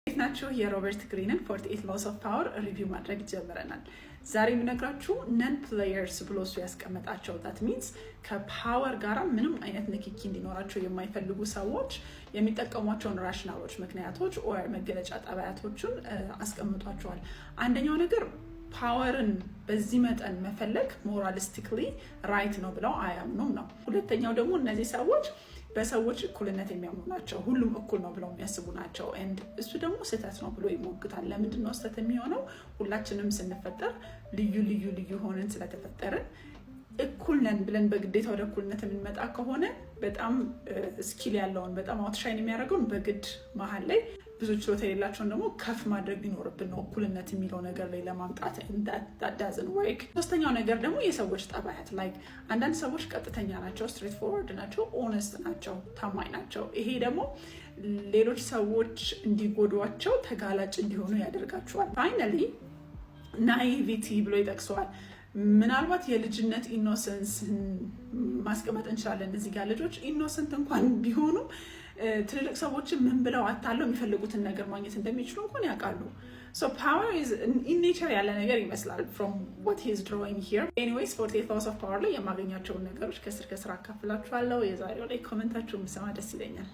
ናችሁ የሮበርት ግሪንን 48 laws of power ሪቪው ማድረግ ጀምረናል። ዛሬ የምነግራችሁ ነን ፕሌየርስ ብሎ እሱ ያስቀመጣቸው that means ከፓወር ጋራ ምንም አይነት ንክኪ እንዲኖራቸው የማይፈልጉ ሰዎች የሚጠቀሟቸውን ራሽናሎች ምክንያቶች ወይ መገለጫ ጠባያቶችን አስቀምጧቸዋል። አንደኛው ነገር ፓወርን በዚህ መጠን መፈለግ ሞራሊስቲክሊ ራይት ነው ብለው አያምኑም ነው። ሁለተኛው ደግሞ እነዚህ ሰዎች በሰዎች እኩልነት የሚያምኑ ናቸው፣ ሁሉም እኩል ነው ብለው የሚያስቡ ናቸው። and እሱ ደግሞ ስህተት ነው ብሎ ይሞግታል። ለምንድን ነው ስህተት የሚሆነው? ሁላችንም ስንፈጠር ልዩ ሆነን ስለተፈጠርን እኩል ነን ብለን በግዴታ ወደ እኩልነት የምንመጣ ከሆነ በጣም ስኪል ያለውን በጣም አውትሻይን የሚያደርገውን በግድ መሀል ላይ ብዙ ችሎታ የሌላቸውን ደግሞ ከፍ ማድረግ ሊኖርብን ነው እኩልነት የሚለው ነገር ላይ ለማምጣት that doesn't work። ሶስተኛው ነገር ደግሞ የሰዎች ጠባያት like አንዳንድ ሰዎች ቀጥተኛ ናቸው፣ ስትሬት ፎርወርድ ናቸው፣ ኦነስት ናቸው፣ ታማኝ ናቸው። ይሄ ደግሞ ሌሎች ሰዎች እንዲጎዷቸው ተጋላጭ እንዲሆኑ ያደርጋቸዋል። ፋይናሊ ናይቪቲ ብሎ ይጠቅሰዋል። ምናልባት የልጅነት ኢኖሰንስ ማስቀመጥ እንችላለን። እዚህ ጋር ልጆች ኢኖሰንት እንኳን ቢሆኑ ትልልቅ ሰዎችን ምን ብለው አታለው የሚፈልጉትን ነገር ማግኘት እንደሚችሉ እንኳን ያውቃሉ። so power is in nature ያለ ነገር ይመስላል from what he is drawing here. anyways 48 laws of power ላይ የማገኛቸውን ነገሮች ከስር አካፍላችኋለሁ። የዛሬው ላይ ኮሜንታችሁን ብሰማ ደስ ይለኛል።